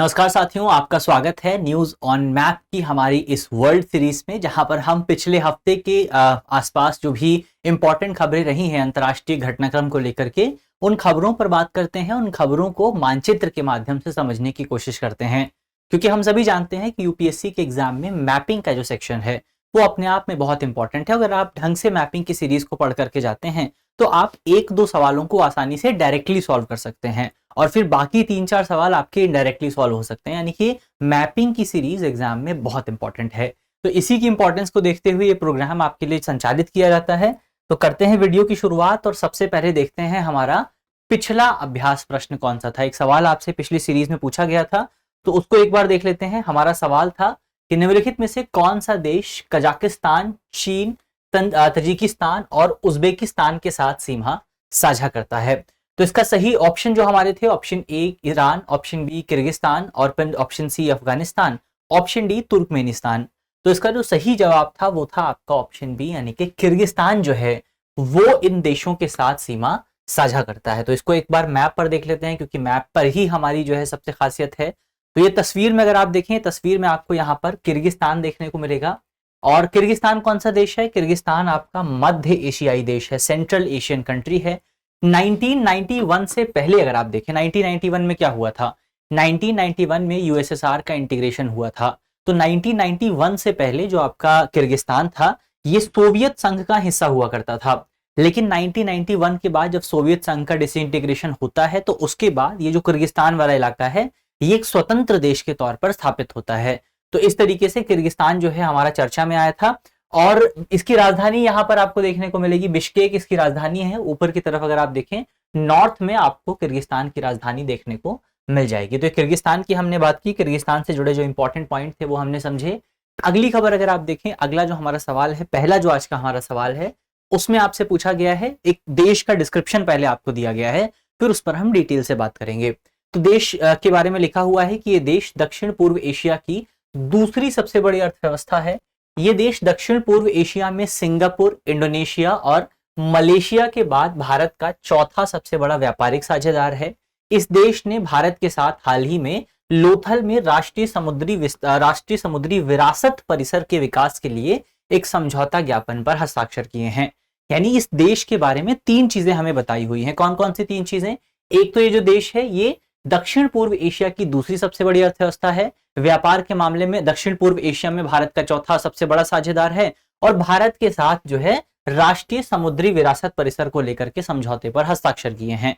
नमस्कार साथियों, आपका स्वागत है न्यूज ऑन मैप की हमारी इस वर्ल्ड सीरीज में, जहां पर हम पिछले हफ्ते के आसपास जो भी इंपॉर्टेंट खबरें रही हैं अंतर्राष्ट्रीय घटनाक्रम को लेकर के, उन खबरों पर बात करते हैं। उन खबरों को मानचित्र के माध्यम से समझने की कोशिश करते हैं, क्योंकि हम सभी जानते हैं कि यूपीएससी के एग्जाम में मैपिंग का जो सेक्शन है वो अपने आप में बहुत इंपॉर्टेंट है। अगर आप ढंग से मैपिंग की सीरीज को पढ़ करके जाते हैं तो आप एक दो सवालों को आसानी से डायरेक्टली सॉल्व कर सकते हैं और फिर बाकी 3-4 सवाल आपके इनडायरेक्टली सॉल्व हो सकते हैं। यानी कि मैपिंग की सीरीज एग्जाम में बहुत इंपॉर्टेंट है। तो इसी की इंपॉर्टेंस को देखते हुए ये प्रोग्राम आपके लिए संचालित किया जाता है। तो करते हैं वीडियो की शुरुआत और सबसे पहले देखते हैं हमारा पिछला अभ्यास प्रश्न कौन सा था। एक सवाल आपसे पिछली सीरीज में पूछा गया था, तो उसको एक बार देख लेते हैं। हमारा सवाल था कि निम्नलिखित में से कौन सा देश कजाकिस्तान, चीन, तजिकिस्तान और उज्बेकिस्तान के साथ सीमा साझा करता है। तो इसका सही ऑप्शन जो हमारे थे, option A Iran, option B Kyrgyzstan और option C Afghanistan, option D Turkmenistan. तो इसका जो सही जवाब था वो था आपका ऑप्शन बी, यानी कि किर्गिस्तान जो है वो इन देशों के साथ सीमा साझा करता है। तो इसको एक बार मैप पर देख लेते हैं, क्योंकि मैप पर ही हमारी जो है सबसे खासियत है। तो ये तस्वीर में अगर आप देखें, तस्वीर में आपको यहाँ पर किर्गिस्तान देखने को मिलेगा। और किर्गिस्तान कौन सा देश है? किर्गिस्तान आपका मध्य एशियाई देश है, सेंट्रल एशियन कंट्री है। 1991 से पहले अगर आप देखें, 1991 में क्या हुआ था? 1991 में यूएसएसआर का इंटीग्रेशन हुआ था। तो 1991 से पहले जो आपका किर्गिस्तान था ये सोवियत संघ का हिस्सा हुआ करता था। लेकिन 1991 के बाद जब सोवियत संघ का डिसइंटीग्रेशन होता है तो उसके बाद ये जो किर्गिस्तान वाला इलाका है ये एक स्वतंत्र देश के तौर पर स्थापित होता है। तो इस तरीके से किर्गिस्तान जो है हमारा चर्चा में आया था। और इसकी राजधानी यहां पर आपको देखने को मिलेगी, बिश्केक इसकी राजधानी है। ऊपर की तरफ अगर आप देखें, नॉर्थ में आपको किर्गिस्तान की राजधानी देखने को मिल जाएगी। तो किर्गिस्तान की हमने बात की, किर्गिस्तान से जुड़े जो इंपॉर्टेंट पॉइंट थे वो हमने समझे। अगली खबर अगर आप देखें, अगला जो हमारा सवाल है, पहला जो आज का हमारा सवाल है, उसमें आपसे पूछा गया है, एक देश का डिस्क्रिप्शन पहले आपको दिया गया है, फिर उस पर हम डिटेल से बात करेंगे। तो देश के बारे में लिखा हुआ है कि ये देश दक्षिण पूर्व एशिया की दूसरी सबसे बड़ी अर्थव्यवस्था है। ये देश दक्षिण पूर्व एशिया में सिंगापुर, इंडोनेशिया और मलेशिया के बाद भारत का चौथा सबसे बड़ा व्यापारिक साझेदार है। इस देश ने भारत के साथ हाल ही में लोथल में राष्ट्रीय समुद्री विरासत परिसर के विकास के लिए एक समझौता ज्ञापन पर हस्ताक्षर किए हैं। यानी इस देश के बारे में 3 चीजें हमें बताई हुई हैं। कौन कौन सी 3 चीजें? एक तो ये जो देश है ये दक्षिण पूर्व एशिया की दूसरी सबसे बड़ी अर्थव्यवस्था है। व्यापार के मामले में दक्षिण पूर्व एशिया में भारत का चौथा सबसे बड़ा साझेदार है और भारत के साथ जो है राष्ट्रीय समुद्री विरासत परिसर को लेकर के समझौते पर हस्ताक्षर किए हैं।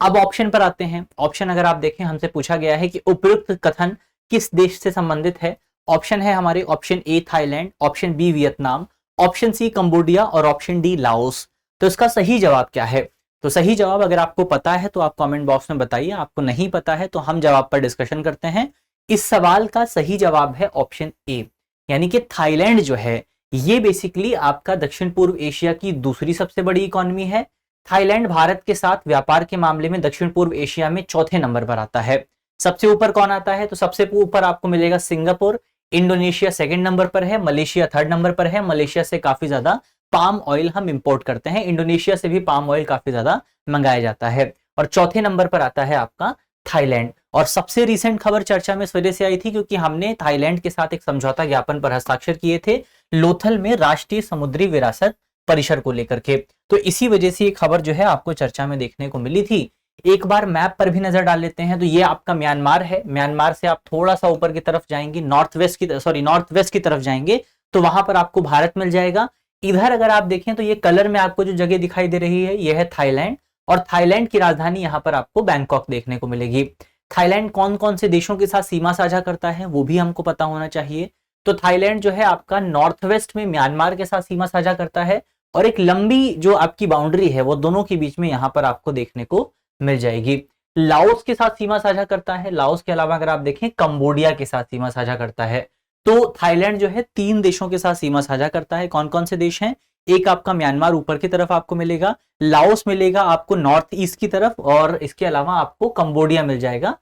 अब ऑप्शन पर आते हैं। ऑप्शन अगर आप देखें, हमसे पूछा गया है कि उपयुक्त कथन किस देश से संबंधित है। ऑप्शन है हमारे, option A Thailand, option B Vietnam, option C Cambodia और ऑप्शन डी लाओस। तो इसका सही जवाब क्या है? तो सही जवाब अगर आपको पता है तो आप कमेंट बॉक्स में बताइए, आपको नहीं पता है तो हम जवाब पर डिस्कशन करते हैं। इस सवाल का सही जवाब है ऑप्शन ए, यानी कि थाईलैंड जो है ये बेसिकली आपका दक्षिण पूर्व एशिया की दूसरी सबसे बड़ी इकोनॉमी है। थाईलैंड भारत के साथ व्यापार के मामले में दक्षिण पूर्व एशिया में चौथे नंबर पर आता है। सबसे ऊपर कौन आता है? तो सबसे ऊपर आपको मिलेगा सिंगापुर, इंडोनेशिया सेकंड नंबर पर है, मलेशिया थर्ड नंबर पर है। मलेशिया से काफी ज्यादा पाम ऑयल हम इंपोर्ट करते हैं, इंडोनेशिया से भी पाम ऑयल काफी ज्यादा मंगाया जाता है। और चौथे नंबर पर आता है आपका थाईलैंड। और सबसे रिसेंट खबर चर्चा में इस वजह से आई थी क्योंकि हमने थाईलैंड के साथ एक समझौता ज्ञापन पर हस्ताक्षर किए थे लोथल में राष्ट्रीय समुद्री विरासत परिसर को लेकर के। तो इसी वजह से ये खबर जो है आपको चर्चा में देखने को मिली थी। एक बार मैप पर भी नजर डाल लेते हैं। तो ये आपका म्यांमार है। म्यांमार से आप थोड़ा सा ऊपर की तरफ जाएंगे, नॉर्थ वेस्ट की तरफ जाएंगे तो वहां पर आपको भारत मिल जाएगा। इधर अगर आप देखें तो ये कलर में आपको जो जगह दिखाई दे रही है ये है थाईलैंड, और थाईलैंड की राजधानी यहां पर आपको बैंकॉक देखने को मिलेगी। थाईलैंड कौन कौन से देशों के साथ सीमा साझा करता है वो भी हमको पता होना चाहिए। तो थाईलैंड जो है आपका नॉर्थ वेस्ट में म्यांमार के साथ सीमा साझा करता है और एक लंबी जो आपकी बाउंड्री है वो दोनों के बीच में यहां पर आपको देखने को मिल जाएगी। लाओस के साथ सीमा साझा करता है। लाओस के अलावा अगर आप देखें कंबोडिया के साथ सीमा साझा करता है। तो थाईलैंड जो है 3 देशों के साथ सीमा साझा करता है। कौन कौन से देश हैं? एक आपका म्यांमार ऊपर की तरफ आपको मिलेगा, लाओस मिलेगा आपको नॉर्थ ईस्ट की तरफ, और इसके अलावा आपको कंबोडिया मिल जाएगा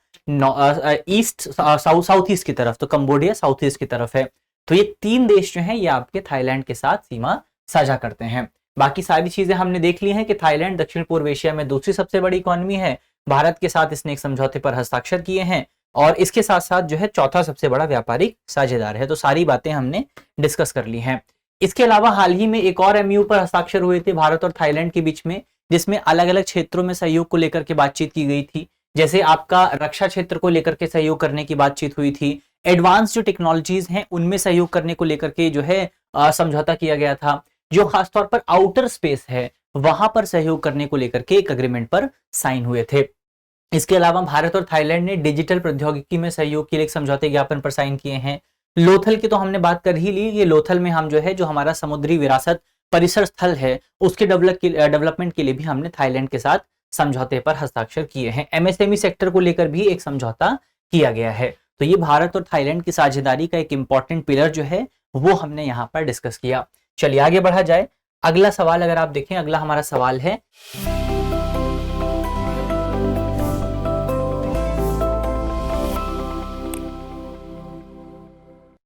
ईस्ट साउथ ईस्ट की तरफ। तो कंबोडिया साउथ ईस्ट की तरफ है। तो ये 3 देश जो हैं ये आपके थाईलैंड के साथ सीमा साझा करते हैं। बाकी सारी चीजें हमने देख ली हैं कि थाईलैंड दक्षिण पूर्व एशिया में दूसरी सबसे बड़ी इकोनॉमी है। भारत के साथ इसने एक समझौते पर हस्ताक्षर किए हैं। और इसके साथ साथ जो है चौथा सबसे बड़ा व्यापारिक साझेदार है। तो सारी बातें हमने डिस्कस कर ली हैं। इसके अलावा हाल ही में एक और एमयू पर हस्ताक्षर हुए थे भारत और थाईलैंड के बीच में, जिसमें अलग अलग क्षेत्रों में सहयोग को लेकर के बातचीत की गई थी। जैसे आपका रक्षा क्षेत्र को लेकर के सहयोग करने की बातचीत हुई थी, एडवांस जो टेक्नोलॉजीज हैं उनमें सहयोग करने को लेकर के जो है समझौता किया गया था, जो खासतौर पर आउटर स्पेस है वहां पर सहयोग करने को लेकर के एक अग्रीमेंट पर साइन हुए थे। इसके अलावा भारत और थाईलैंड ने डिजिटल प्रौद्योगिकी में सहयोग के लिए एक समझौते ज्ञापन पर साइन किए हैं। लोथल की तो हमने बात कर ही ली। ये लोथल में हम जो है जो हमारा समुद्री विरासत परिसर स्थल है उसके डेवलपमेंट के लिए भी हमने थाईलैंड के साथ समझौते पर हस्ताक्षर किए हैं। एमएसएमई सेक्टर को लेकर भी एक समझौता किया गया है। तो ये भारत और थाईलैंड की साझेदारी का एक इंपॉर्टेंट पिलर जो है वो हमने यहाँ पर डिस्कस किया। चलिए आगे बढ़ा जाए। अगला सवाल अगर आप देखें, अगला हमारा सवाल है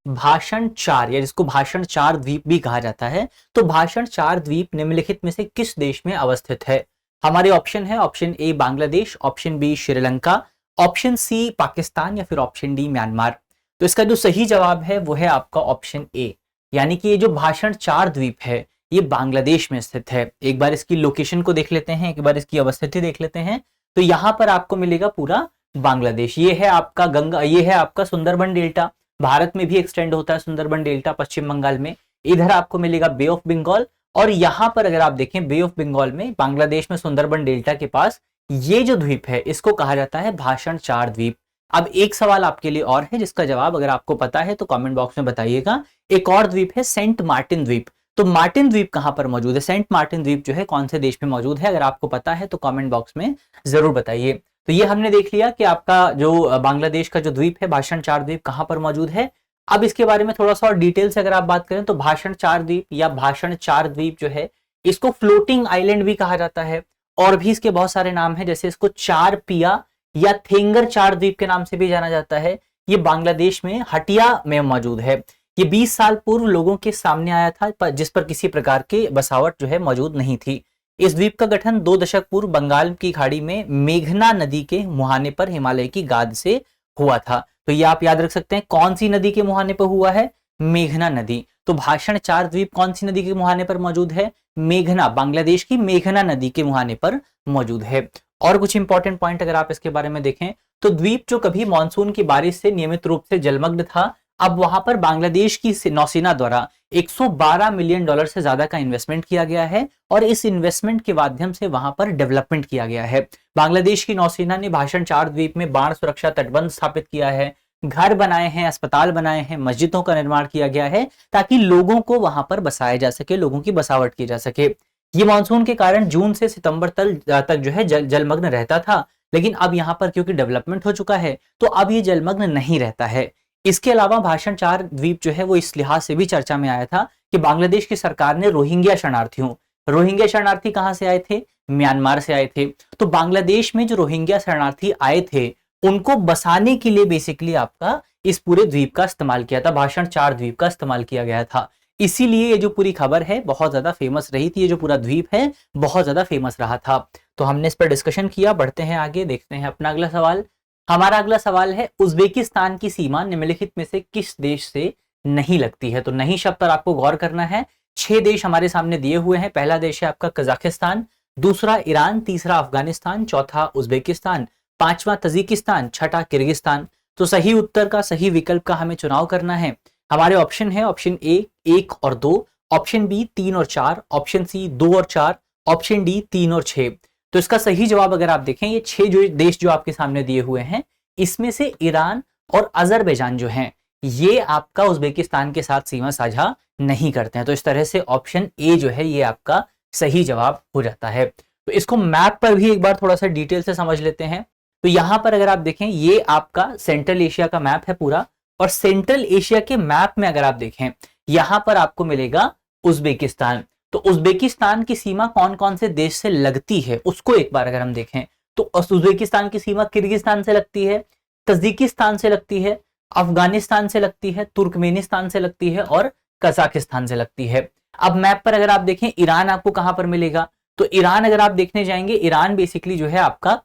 भाषण 4, या जिसको भाषण 4 द्वीप भी कहा जाता है। तो भाषण 4 द्वीप निम्नलिखित में से किस देश में अवस्थित है? हमारे ऑप्शन है, option A Bangladesh, option B Sri Lanka, option C Pakistan या फिर ऑप्शन डी म्यांमार। तो इसका जो सही जवाब है वो है आपका ऑप्शन ए, यानी कि ये जो भाषण 4 द्वीप है ये बांग्लादेश में स्थित है। एक बार इसकी लोकेशन को देख लेते हैं, एक बार इसकी अवस्थिति देख लेते हैं। तो यहां पर आपको मिलेगा पूरा बांग्लादेश। ये है आपका गंगा, ये है आपका सुंदरबन डेल्टा, भारत में भी एक्सटेंड होता है सुंदरबन डेल्टा पश्चिम बंगाल में। इधर आपको मिलेगा बे ऑफ बंगाल, और यहां पर अगर आप देखें बे ऑफ बंगाल में बांग्लादेश में सुंदरबन डेल्टा के पास ये जो द्वीप है इसको कहा जाता है भाषण 4 द्वीप। अब एक सवाल आपके लिए और है जिसका जवाब अगर आपको पता है तो कमेंट बॉक्स में बताइएगा। एक और द्वीप है सेंट मार्टिन द्वीप। तो मार्टिन द्वीप कहां पर मौजूद है? सेंट मार्टिन द्वीप जो है कौन से देश में मौजूद है? अगर आपको पता है तो कमेंट बॉक्स में जरूर बताइए। तो ये हमने देख लिया कि आपका जो बांग्लादेश का जो द्वीप है भाषण 4 द्वीप कहां पर मौजूद है। अब इसके बारे में थोड़ा सा और डिटेल से अगर आप बात करें तो भाषण 4 द्वीप या भाषण 4 द्वीप जो है इसको फ्लोटिंग आइलैंड भी कहा जाता है, और भी इसके बहुत सारे नाम हैं, जैसे इसको 4 पिया या थेंगर 4 द्वीप के नाम से भी जाना जाता है। ये बांग्लादेश में हटिया में मौजूद है। ये 20 साल पूर्व लोगों के सामने आया था जिस पर किसी प्रकार की बसावट जो है मौजूद नहीं थी। इस द्वीप का गठन 2 दशक पूर्व बंगाल की खाड़ी में मेघना नदी के मुहाने पर हिमालय की गाद से हुआ था। तो ये आप याद रख सकते हैं, कौन सी नदी के मुहाने पर हुआ है? मेघना नदी। तो भाषण 4 द्वीप कौन सी नदी के मुहाने पर मौजूद है? मेघना, बांग्लादेश की मेघना नदी के मुहाने पर मौजूद है। और कुछ इंपॉर्टेंट पॉइंट अगर आप इसके बारे में देखें तो द्वीप जो कभी मानसून की बारिश से नियमित रूप से जलमग्न था, अब वहां पर बांग्लादेश की नौसेना द्वारा 112 मिलियन डॉलर से ज्यादा का इन्वेस्टमेंट किया गया है, और इस इन्वेस्टमेंट के माध्यम से वहां पर डेवलपमेंट किया गया है। बांग्लादेश की नौसेना ने भाषण 4 द्वीप में बाढ़ सुरक्षा तटबंध स्थापित किया है, घर बनाए हैं, अस्पताल बनाए हैं, मस्जिदों का निर्माण किया गया है ताकि लोगों को वहां पर बसाया जा सके, लोगों की बसावट की जा सके। ये मानसून के कारण जून से सितंबर तक जो है जलमग्न रहता था, लेकिन अब यहाँ पर क्योंकि डेवलपमेंट हो चुका है तो अब ये जलमग्न नहीं रहता है। इसके अलावा भाषण 4 द्वीप जो है वो इस लिहाज से भी चर्चा में आया था कि बांग्लादेश की सरकार ने रोहिंग्या शरणार्थी कहां से आए थे? म्यांमार से आए थे। तो बांग्लादेश में जो रोहिंग्या शरणार्थी आए थे उनको बसाने के लिए बेसिकली आपका इस पूरे द्वीप का इस्तेमाल किया था, भाषण 4 द्वीप का इस्तेमाल किया गया था। इसीलिए ये जो पूरी खबर है बहुत ज्यादा फेमस रही थी, ये जो पूरा द्वीप है बहुत ज्यादा फेमस रहा था। तो हमने इस पर डिस्कशन किया, बढ़ते हैं आगे, देखते हैं अपना अगला सवाल। हमारा अगला सवाल है उज्बेकिस्तान की सीमा निम्नलिखित में से किस देश से नहीं लगती है? तो नहीं शब्द पर आपको गौर करना है। 6 देश हमारे सामने दिए हुए हैं। पहला देश है आपका कजाकिस्तान, दूसरा ईरान, तीसरा अफगानिस्तान, चौथा उज्बेकिस्तान, पांचवा तजिकिस्तान, छठा किर्गिस्तान। तो सही उत्तर का, सही विकल्प का हमें चुनाव करना है। हमारे ऑप्शन है ऑप्शन ए 1 और 2, ऑप्शन बी 3 और 4, ऑप्शन सी 2 और 4, ऑप्शन डी 3 और 6। तो इसका सही जवाब अगर आप देखें, ये 6 जो देश जो आपके सामने दिए हुए हैं इसमें से ईरान और अजरबैजान जो हैं ये आपका उज्बेकिस्तान के साथ सीमा साझा नहीं करते हैं। तो इस तरह से ऑप्शन ए जो है ये आपका सही जवाब हो जाता है। तो इसको मैप पर भी एक बार थोड़ा सा डिटेल से समझ लेते हैं। तो यहां पर अगर आप देखें ये आपका सेंट्रल एशिया का मैप है पूरा, और सेंट्रल एशिया के मैप में अगर आप देखें यहां पर आपको मिलेगा उज्बेकिस्तान। तो उज्बेकिस्तान की सीमा कौन कौन से देश से लगती है उसको एक बार अगर हम देखें तो उज्बेकिस्तान की सीमा किर्गिस्तान से लगती है, तजिकिस्तान से लगती है, अफगानिस्तान से लगती है, तुर्कमेनिस्तान से लगती है और कजाकिस्तान से लगती है। अब मैप पर अगर आप देखें ईरान आपको कहां पर मिलेगा? तो ईरान अगर आप देखने जाएंगे, ईरान बेसिकली जो है आपका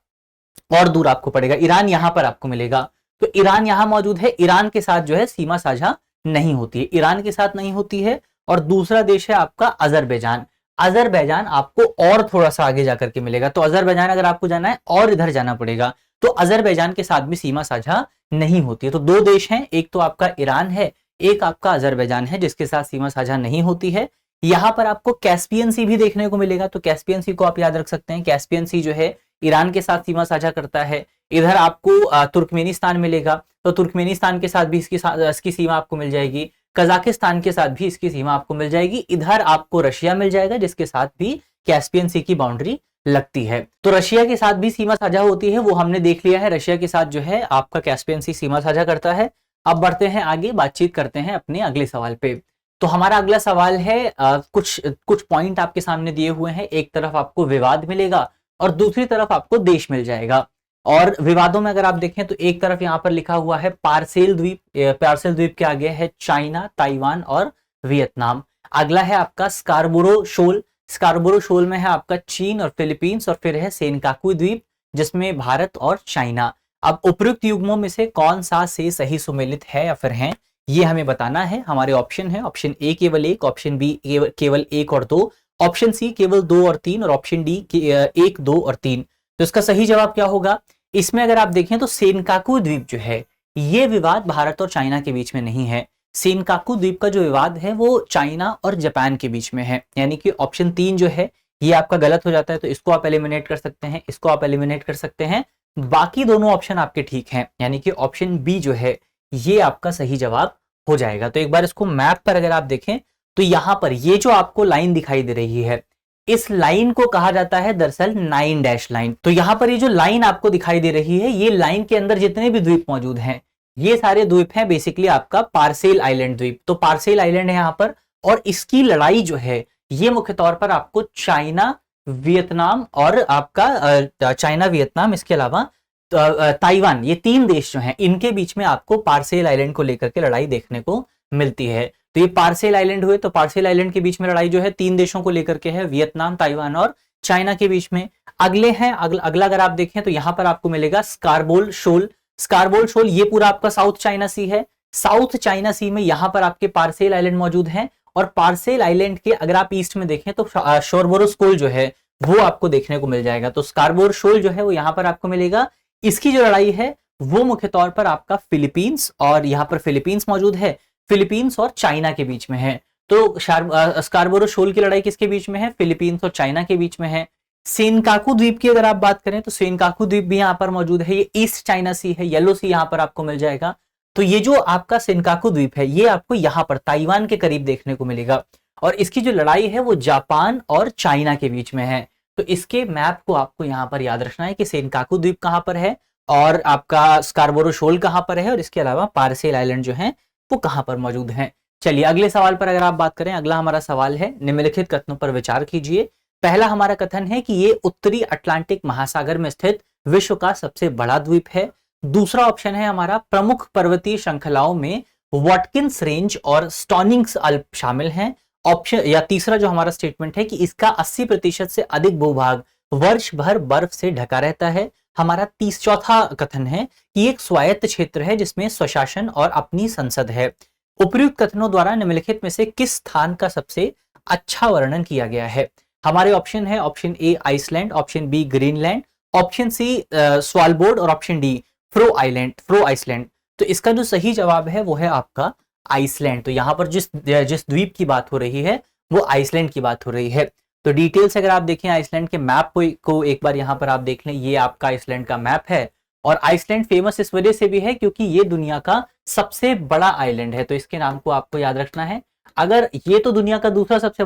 और दूर आपको पड़ेगा, ईरान यहां पर आपको मिलेगा। तो ईरान यहां मौजूद है, ईरान के साथ जो है सीमा साझा नहीं होती है, ईरान के साथ नहीं होती है। और दूसरा देश है आपका अजरबैजान। अजरबैजान आपको और थोड़ा सा आगे जाकर के मिलेगा, तो अजरबैजान अगर आपको जाना है और इधर जाना पड़ेगा, तो अजरबैजान के साथ भी सीमा साझा नहीं होती है। तो दो देश हैं, एक तो आपका ईरान है, एक आपका अजरबैजान है, जिसके साथ सीमा साझा नहीं होती है। यहां पर आपको कैस्पियन सी भी देखने को मिलेगा, तो कैस्पियन सी को आप याद रख सकते हैं। कैस्पियन सी जो है ईरान के साथ सीमा साझा करता है। इधर आपको तुर्कमेनिस्तान मिलेगा, तो तुर्कमेनिस्तान के साथ भी इसकी सीमा आपको मिल जाएगी। कजाकिस्तान के साथ भी इसकी सीमा आपको मिल जाएगी। इधर आपको रशिया मिल जाएगा, जिसके साथ भी कैस्पियन सी की बाउंड्री लगती है। तो रशिया के साथ भी सीमा साझा होती है, वो हमने देख लिया है। रशिया के साथ जो है आपका कैस्पियन सी सीमा साझा करता है। अब बढ़ते हैं आगे, बातचीत करते हैं अपने अगले सवाल पे। तो हमारा अगला सवाल है, कुछ पॉइंट आपके सामने दिए हुए हैं। एक तरफ आपको विवाद मिलेगा और दूसरी तरफ आपको देश मिल जाएगा। और विवादों में अगर आप देखें तो एक तरफ यहां पर लिखा हुआ है पार्सेल द्वीप। पार्सेल द्वीप के आगे है चाइना, ताइवान और वियतनाम। अगला है आपका स्कारबोरो शोल। स्कारबोरो शोल में है आपका चीन और फिलीपींस, और फिर है सेनकाकू द्वीप, जिसमें भारत और चाइना। अब उपयुक्त युग्मों में से कौन सा से सही सुमेलित है या फिर हैं, ये हमें बताना है। हमारे ऑप्शन है, ऑप्शन ए केवल एक, ऑप्शन बी केवल एक और दो, ऑप्शन सी केवल दो और तीन, और ऑप्शन डी एक, दो और तीन। तो इसका सही जवाब क्या होगा? इसमें अगर आप देखें तो सेनकाकू द्वीप जो है, ये विवाद भारत और चाइना के बीच में नहीं है। सेनकाकू द्वीप का जो विवाद है वो चाइना और जापान के बीच में है। यानी कि ऑप्शन 3 जो है ये आपका गलत हो जाता है, तो इसको आप एलिमिनेट कर सकते हैं, इसको आप एलिमिनेट कर सकते हैं। बाकी दोनों ऑप्शन आपके ठीक हैं, यानी कि ऑप्शन बी जो है ये आपका सही जवाब हो जाएगा। तो एक बार इसको मैप पर अगर आप देखें तो यहां पर ये जो आपको लाइन दिखाई दे रही है, इस लाइन को कहा जाता है दरअसल 9 डैश लाइन। तो यहां पर ये जो लाइन आपको दिखाई दे रही है, ये लाइन के अंदर जितने भी द्वीप मौजूद हैं, ये सारे द्वीप हैं बेसिकली आपका पार्सेल आइलैंड द्वीप। तो पार्सेल आइलैंड है यहां पर, और इसकी लड़ाई जो है ये मुख्य तौर पर आपको चाइना, वियतनाम और आपका चाइना, वियतनाम, इसके अलावा ताइवान, ये 3 देश जो हैं इनके बीच में आपको पार्सेल आइलैंड को लेकर के लड़ाई देखने को मिलती है। तो ये पार्सेल आइलैंड हुए, तो पार्सेल आइलैंड के बीच में लड़ाई जो है 3 देशों को लेकर के है, वियतनाम, ताइवान और चाइना के बीच में। अगले हैं, अगला अगर आप देखें तो यहां पर आपको मिलेगा स्कारबोल शोल। स्कारबोल शोल ये पूरा आपका साउथ चाइना सी है। साउथ चाइना सी में यहां पर आपके पार्सेल आइलैंड मौजूद हैं, और पार्सेल आइलैंड के अगर आप ईस्ट में देखें तो शोरबोरोस्कोल जो है वो आपको देखने को मिल जाएगा। तो स्कारबोल शोल जो है वो यहां पर आपको मिलेगा। इसकी जो लड़ाई है वो मुख्य तौर पर आपका फिलीपींस, और यहां पर फिलीपींस मौजूद है, फिलीपींस और चाइना के बीच में है। तो स्कारबोरो शोल की लड़ाई किसके बीच में है? फिलीपींस और चाइना के बीच में है। सेनकाकू द्वीप की अगर आप बात करें तो सेनकाकू द्वीप भी यहां पर मौजूद है, ये ईस्ट चाइना सी है, येलो सी यहां पर आपको मिल जाएगा। तो ये जो आपका सेनकाकू द्वीप है ये आपको यहां पर ताइवान के करीब देखने को मिलेगा, और इसकी जो लड़ाई है वो जापान और चाइना के बीच में है। तो इसके मैप को आपको यहां पर याद रखना है कि सेनकाकू द्वीप कहां पर है, और आपका स्कारबोरो शोल कहां पर है, और इसके अलावा पार्सेल आइलैंड जो है वो कहां पर मौजूद हैं। चलिए अगले सवाल पर अगर आप बात करें, अगला हमारा सवाल है, निम्नलिखित कथनों पर विचार कीजिए। पहला हमारा कथन है कि ये उत्तरी अटलांटिक महासागर में स्थित विश्व का सबसे बड़ा द्वीप है। दूसरा ऑप्शन है हमारा, प्रमुख पर्वतीय श्रृंखलाओं में वॉटकिंस रेंज और स्टोनिंग्स अल्प शामिल हैं। ऑप्शन या तीसरा जो हमारा स्टेटमेंट है कि इसका 80% से अधिक भूभाग वर्ष भर बर्फ से ढका रहता है। हमारा चौथा कथन है कि एक स्वायत्त क्षेत्र है जिसमें स्वशासन और अपनी संसद है। उपयुक्त कथनों द्वारा निम्नलिखित में से किस स्थान का सबसे अच्छा वर्णन किया गया है? हमारे ऑप्शन है, option A Iceland, option B Greenland, option C Svalbard, और ऑप्शन डी फ्रो आइसलैंड। तो इसका जो सही जवाब है वो है आपका आइसलैंड। तो यहाँ पर जिस द्वीप की बात हो रही है वो आइसलैंड की बात हो रही है। तो डिटेल्स अगर आप देखें आइसलैंड के मैप को एक बार यहाँ पर आप देख लें, ये आपका आइसलैंड का मैप है। और आइसलैंड फेमस इस वजह से भी है क्योंकि ये दुनिया का सबसे बड़ा आइलैंड है, तो इसके नाम को आपको याद रखना है। अगर ये तो दुनिया का दूसरा सबसे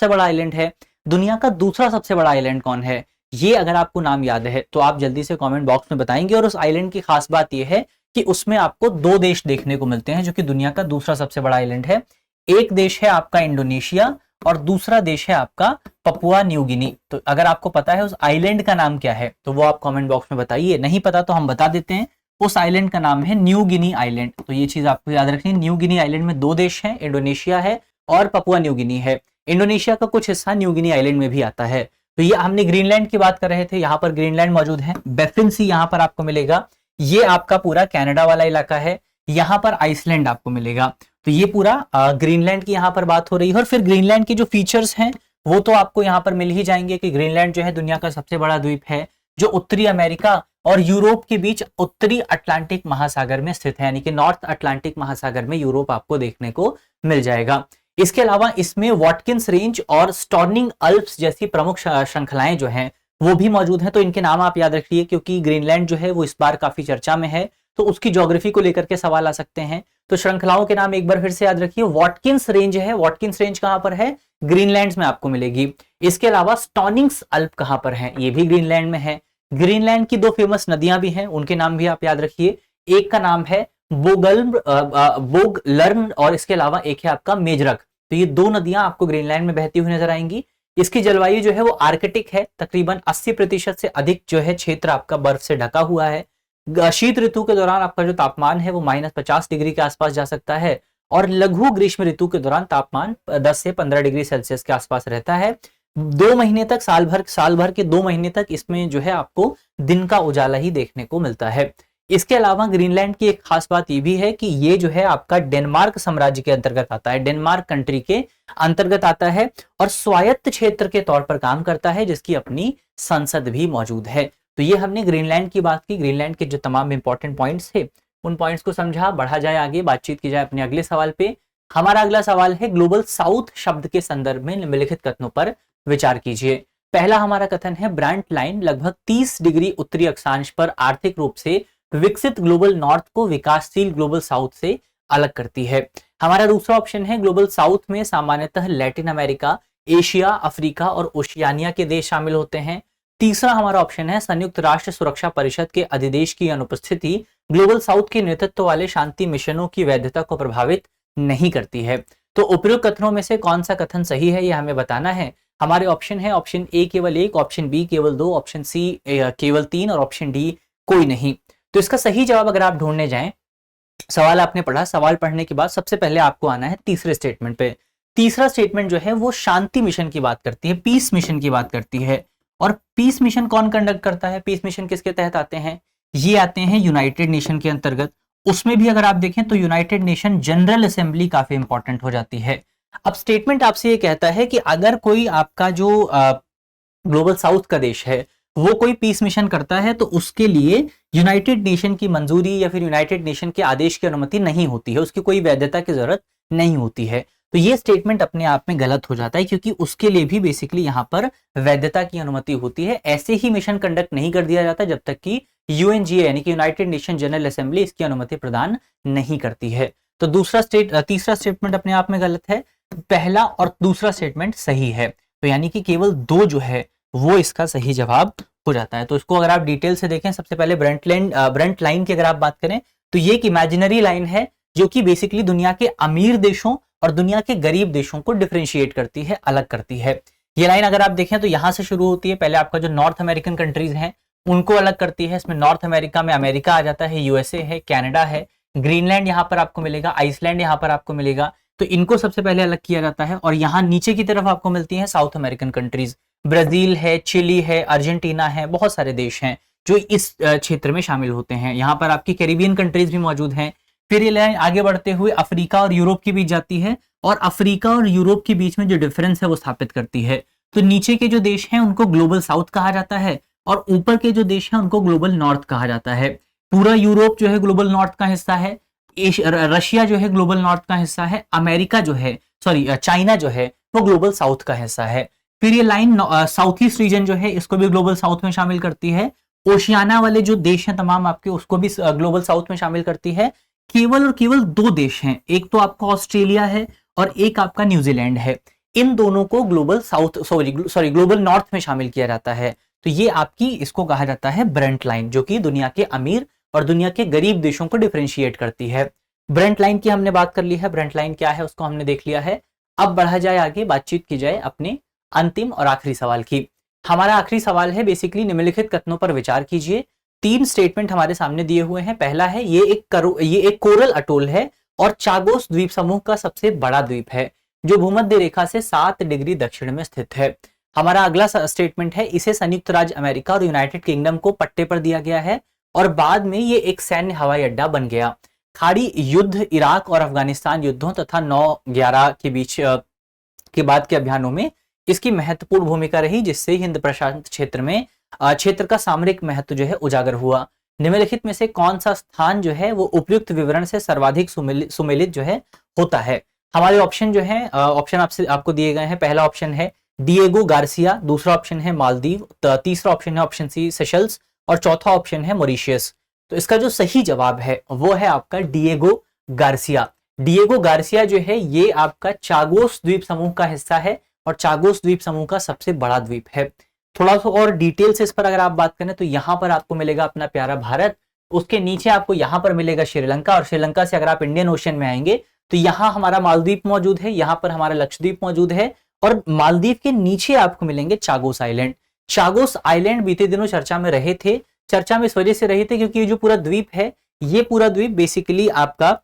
बड़ा आइलैंड है, दुनिया का दूसरा सबसे बड़ा आइलैंड कौन है, ये अगर आपको नाम याद है तो आप जल्दी से कमेंट बॉक्स में बताएंगे। और उस आइलैंड की खास बात यह है कि उसमें आपको 2 देश देखने को मिलते हैं जो कि दुनिया का दूसरा सबसे बड़ा आइलैंड है। एक देश है आपका इंडोनेशिया और दूसरा देश है आपका पपुआ न्यू गिनी। तो अगर आपको पता है उस आइलैंड का नाम क्या है तो वो आप कमेंट बॉक्स में बताइए, नहीं पता तो हम बता देते हैं। उस आइलैंड का नाम है न्यू गिनी आइलैंड। तो ये चीज आपको याद रखनी है, न्यू गिनी आइलैंड में 2 देश हैं, इंडोनेशिया है और पपुआ न्यू गिनी है। इंडोनेशिया का कुछ हिस्सा न्यू गिनी आइलैंड में भी आता है। तो ये हमने ग्रीनलैंड की बात कर रहे थे, यहाँ पर ग्रीनलैंड मौजूद है। बेफिन सी यहाँ पर आपको मिलेगा, ये आपका पूरा कनाडा वाला इलाका है, यहाँ पर आइसलैंड आपको मिलेगा। तो ये पूरा ग्रीनलैंड की यहाँ पर बात हो रही है। और फिर ग्रीनलैंड के जो फीचर्स हैं वो तो आपको यहाँ पर मिल ही जाएंगे कि ग्रीनलैंड जो है दुनिया का सबसे बड़ा द्वीप है, जो उत्तरी अमेरिका और यूरोप के बीच उत्तरी अटलांटिक महासागर में स्थित है, यानी कि नॉर्थ अटलांटिक महासागर में यूरोप आपको देखने को मिल जाएगा। इसके अलावा इसमें वॉटकिंस रेंज और स्टॉर्निंग अल्प्स जैसी प्रमुख श्रृंखलाएं जो हैं वो भी मौजूद हैं। तो इनके नाम आप याद रखिए, क्योंकि ग्रीनलैंड जो है वो इस बार काफी चर्चा में है, तो उसकी ज्योग्राफी को लेकर के सवाल आ सकते हैं। तो श्रृंखलाओं के नाम एक बार फिर से याद रखिए। वॉटकिंस रेंज है, वॉटकिंस रेंज कहां पर है? ग्रीनलैंड में आपको मिलेगी। इसके अलावा स्टॉर्निंग अल्प कहां पर है? ये भी ग्रीनलैंड में है। ग्रीनलैंड की दो फेमस नदियां भी हैं, उनके नाम भी आप याद रखिए। एक का नाम है बोगलर्न और इसके अलावा एक है आपका मेजरक। तो ये दो नदियां आपको ग्रीनलैंड में बहती हुई नजर आएंगी। इसकी जलवायु जो है वो आर्कटिक है, तकरीबन 80% से अधिक जो है क्षेत्र आपका बर्फ से ढका हुआ है। शीत ऋतु के दौरान आपका जो तापमान है वो -50 डिग्री के आसपास जा सकता है, और लघु ग्रीष्म ऋतु के दौरान तापमान 10 से 15 डिग्री सेल्सियस के आसपास रहता है। 2 महीने तक, साल भर के 2 महीने तक इसमें जो है आपको दिन का उजाला ही देखने को मिलता है। इसके अलावा ग्रीनलैंड की एक खास बात ये भी है कि ये जो है आपका डेनमार्क साम्राज्य के अंतर्गत आता है, डेनमार्क कंट्री के अंतर्गत आता है, और स्वायत्त क्षेत्र के तौर पर काम करता है, जिसकी अपनी संसद भी मौजूद है। तो ये हमने ग्रीनलैंड की बात की, ग्रीनलैंड के जो तमाम इंपॉर्टेंट पॉइंट्स थे उन पॉइंट्स को समझा। बढ़ा जाए आगे, बातचीत की जाए अपने अगले सवाल पे। हमारा अगला सवाल है ग्लोबल साउथ शब्द के संदर्भ में निम्नलिखित कथनों पर विचार कीजिए। पहला हमारा कथन है ब्रांट लाइन लगभग 30 डिग्री उत्तरी अक्षांश पर आर्थिक रूप से विकसित ग्लोबल नॉर्थ को विकासशील ग्लोबल साउथ से अलग करती है। हमारा दूसरा ऑप्शन है ग्लोबल साउथ में सामान्यतः लैटिन अमेरिका, एशिया, अफ्रीका और ओशियानिया के देश शामिल होते हैं। तीसरा हमारा ऑप्शन है संयुक्त राष्ट्र सुरक्षा परिषद के अधिदेश की अनुपस्थिति ग्लोबल साउथ के नेतृत्व वाले शांति मिशनों की वैधता को प्रभावित नहीं करती है। तो उपयुक्त कथनों में से कौन सा कथन सही है यह हमें बताना है। हमारे ऑप्शन है ऑप्शन ए केवल 1, ऑप्शन बी केवल 2, ऑप्शन सी केवल 3 और ऑप्शन डी कोई नहीं। तो इसका सही जवाब अगर आप ढूंढने जाएं, सवाल आपने पढ़ा, सवाल पढ़ने के बाद सबसे पहले आपको आना है तीसरे स्टेटमेंट पे। तीसरा स्टेटमेंट जो है वो शांति मिशन की बात करती है, पीस मिशन की बात करती है। और पीस मिशन कौन कंडक्ट करता है? पीस मिशन किसके तहत आते हैं? ये आते हैं यूनाइटेड नेशन के अंतर्गत। उसमें भी अगर आप देखें तो यूनाइटेड नेशन जनरल असेंबली काफी इंपॉर्टेंट हो जाती है। अब स्टेटमेंट आपसे ये कहता है कि अगर कोई आपका जो ग्लोबल साउथ का देश है वो कोई पीस मिशन करता है तो उसके लिए यूनाइटेड नेशन की मंजूरी या फिर यूनाइटेड नेशन के आदेश की अनुमति नहीं होती है, उसकी कोई वैधता की जरूरत नहीं होती है। तो ये स्टेटमेंट अपने आप में गलत हो जाता है, क्योंकि उसके लिए भी बेसिकली यहाँ पर वैधता की अनुमति होती है। ऐसे ही मिशन कंडक्ट नहीं कर दिया जाता जब तक कि यूएनजीए यानी कि यूनाइटेड नेशन जनरल असेंबली इसकी अनुमति प्रदान नहीं करती है। तो तीसरा स्टेटमेंट अपने आप में गलत है, पहला और दूसरा स्टेटमेंट सही है। तो यानी कि केवल 2 जो है वो इसका सही जवाब हो जाता है। तो इसको अगर आप डिटेल से देखें, सबसे पहले ब्रंट लाइन की अगर आप बात करें तो ये एक इमेजिनरी लाइन है जो कि बेसिकली दुनिया के अमीर देशों और दुनिया के गरीब देशों को डिफरेंशिएट करती है, अलग करती है। ये लाइन अगर आप देखें तो यहां से शुरू होती है, पहले आपका जो नॉर्थ अमेरिकन कंट्रीज हैं उनको अलग करती है। इसमें नॉर्थ अमेरिका में अमेरिका आ जाता है, यूएसए है, कनाडा है, ग्रीनलैंड यहाँ पर आपको मिलेगा, आइसलैंड यहाँ पर आपको मिलेगा। तो इनको सबसे पहले अलग किया जाता है। और यहाँ नीचे की तरफ आपको मिलती है साउथ अमेरिकन कंट्रीज, ब्राजील है, चिली है, अर्जेंटीना है, बहुत सारे देश हैं जो इस क्षेत्र में शामिल होते हैं। यहाँ पर आपकी कैरिबियन कंट्रीज भी मौजूद हैं। फिर ये लाइन आगे बढ़ते हुए अफ्रीका और यूरोप के बीच जाती है, और अफ्रीका और यूरोप के बीच में जो डिफरेंस है वो स्थापित करती है। तो नीचे के जो देश हैं उनको ग्लोबल साउथ कहा जाता है, और ऊपर के जो देश हैं उनको ग्लोबल नॉर्थ कहा जाता है। पूरा यूरोप जो है ग्लोबल नॉर्थ का हिस्सा है, रशिया जो है ग्लोबल नॉर्थ का हिस्सा है, अमेरिका जो है चाइना जो है वो ग्लोबल साउथ का हिस्सा है। फिर ये लाइन साउथ ईस्ट रीजन जो है इसको भी ग्लोबल साउथ में शामिल करती है। ओशियाना वाले जो देश हैं तमाम आपके, उसको भी ग्लोबल साउथ में शामिल करती है। केवल और केवल 2 देश हैं, एक तो आपका ऑस्ट्रेलिया है और एक आपका न्यूजीलैंड है। इन दोनों को ग्लोबल नॉर्थ में शामिल किया जाता है। तो ये आपकी इसको कहा जाता है ब्रंट लाइन, जो कि दुनिया के अमीर और दुनिया के गरीब देशों को डिफरेंशिएट करती है। ब्रंट लाइन की हमने बात कर ली है, ब्रंट लाइन क्या है उसको हमने देख लिया है। अब बढ़ा जाए आगे, बातचीत की जाए अपने अंतिम और आखिरी सवाल की। हमारा आखिरी सवाल है बेसिकली निम्नलिखित कथनों पर विचार कीजिए। 3 स्टेटमेंट हमारे सामने दिए हुए हैं। पहला है ये एक कोरल अटोल है और चागोस द्वीप समूह का सबसे बड़ा द्वीप है जो भूमध्य रेखा से 7 डिग्री दक्षिण में स्थित है। हमारा अगला स्टेटमेंट है इसे संयुक्त राज्य अमेरिका और यूनाइटेड किंगडम को पट्टे पर दिया गया है और बाद में ये एक सैन्य हवाई अड्डा बन गया। खाड़ी युद्ध, इराक और अफगानिस्तान युद्धों तथा 9/11 के बीच के बाद के अभियानों में इसकी महत्वपूर्ण भूमिका रही, जिससे हिंद प्रशांत क्षेत्र का सामरिक महत्व जो है उजागर हुआ। निम्नलिखित में से कौन सा स्थान जो है वो उपयुक्त विवरण से सर्वाधिक सुमेलित जो है होता है? हमारे ऑप्शन जो है ऑप्शन आपको दिए गए हैं। पहला ऑप्शन है डिएगो गार्सिया, दूसरा ऑप्शन है मालदीव, तीसरा ऑप्शन है ऑप्शन सी सेशल्स और चौथा ऑप्शन है मॉरिशियस। तो इसका जो सही जवाब है वो है आपका डिएगो गार्सिया। डिएगो गार्सिया जो है ये आपका चागोस द्वीप समूह का हिस्सा है और चागोस द्वीप समूह का सबसे बड़ा द्वीप है। थोड़ा सा और डिटेल से इस पर अगर आप बात करें तो यहाँ पर आपको मिलेगा अपना प्यारा भारत, उसके नीचे आपको यहाँ पर मिलेगा श्रीलंका, और श्रीलंका से अगर आप इंडियन ओशन में आएंगे तो यहाँ हमारा मालदीव मौजूद है, यहाँ पर हमारा लक्षद्वीप मौजूद है, और मालदीव के नीचे आपको मिलेंगे चागोस आइलैंड। चागोस आइलैंड बीते दिनों चर्चा में रहे थे। चर्चा में इस वजह से रहे थे क्योंकि ये जो पूरा द्वीप है, ये पूरा द्वीप बेसिकली आपका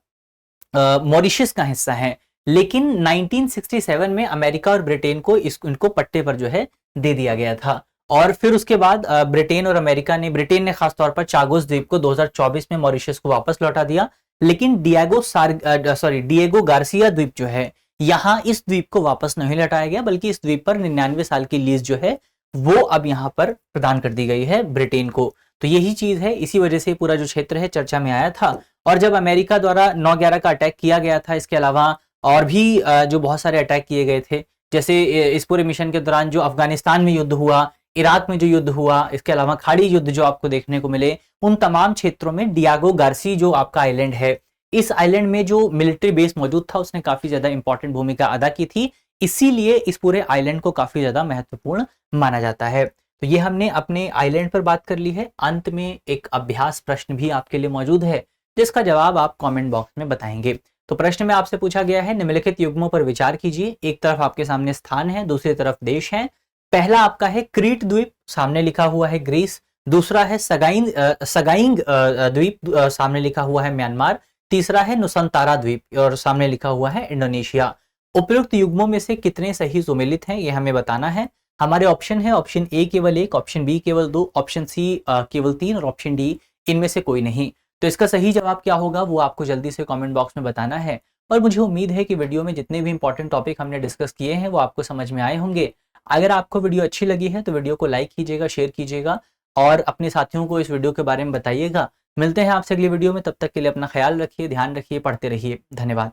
मॉरिशस का हिस्सा है, लेकिन 1967 में अमेरिका और ब्रिटेन को इनको पट्टे पर जो है दे दिया गया था। और फिर उसके बाद ब्रिटेन ने खासतौर पर चागोस द्वीप को 2024 में मॉरिशस को वापस लौटा दिया, लेकिन डिएगो गार्सिया द्वीप जो है, यहाँ इस द्वीप को वापस नहीं लौटाया गया, बल्कि इस द्वीप पर 99 साल की लीज जो है वो अब यहाँ पर प्रदान कर दी गई है ब्रिटेन को। तो यही चीज है, इसी वजह से पूरा जो क्षेत्र है चर्चा में आया था। और जब अमेरिका द्वारा 9/11 का अटैक किया गया था, इसके अलावा और भी जो बहुत सारे अटैक किए गए थे, जैसे इस पूरे मिशन के दौरान जो अफगानिस्तान में युद्ध हुआ, इराक में जो युद्ध हुआ, इसके अलावा खाड़ी युद्ध जो आपको देखने को मिले, उन तमाम क्षेत्रों में डिएगो गार्सी जो आपका आइलैंड है, इस आइलैंड में जो मिलिट्री बेस मौजूद था उसने काफी ज्यादा इंपॉर्टेंट भूमिका अदा की थी, इसीलिए इस पूरे आइलैंड को काफी ज्यादा महत्वपूर्ण माना जाता है। तो ये हमने अपने आइलैंड पर बात कर ली है। अंत में एक अभ्यास प्रश्न भी आपके लिए मौजूद है, जिसका जवाब आप कमेंट बॉक्स में बताएंगे। तो प्रश्न में आपसे पूछा गया है, निम्नलिखित युग्मों पर विचार कीजिए। एक तरफ आपके सामने स्थान है, दूसरी तरफ देश है। पहला आपका है क्रीट द्वीप, सामने लिखा हुआ है ग्रीस। दूसरा है सगाइंग द्वीप, सामने लिखा हुआ है म्यांमार। तीसरा है नुसंतारा द्वीप और सामने लिखा हुआ है इंडोनेशिया। उपयुक्त युग्मों में से कितने सही सुमेलित हैं, ये हमें बताना है। हमारे ऑप्शन है ऑप्शन ए केवल 1, ऑप्शन बी केवल 2, ऑप्शन सी केवल 3 और ऑप्शन डी इनमें से कोई नहीं। तो इसका सही जवाब क्या होगा वो आपको जल्दी से कमेंट बॉक्स में बताना है। और मुझे उम्मीद है कि वीडियो में जितने भी इंपॉर्टेंट टॉपिक हमने डिस्कस किए हैं वो आपको समझ में आए होंगे। अगर आपको वीडियो अच्छी लगी है तो वीडियो को लाइक कीजिएगा, शेयर कीजिएगा और अपने साथियों को इस वीडियो के बारे में बताइएगा। मिलते हैं आपसे अगली वीडियो में, तब तक के लिए अपना ख्याल रखिए, ध्यान रखिए, पढ़ते रहिए। धन्यवाद।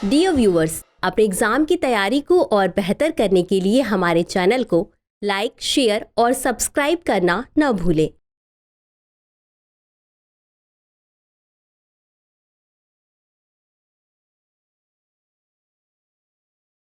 डियर व्यूअर्स, अपने एग्जाम की तैयारी को और बेहतर करने के लिए हमारे चैनल को लाइक, शेयर और सब्सक्राइब करना न भूलें।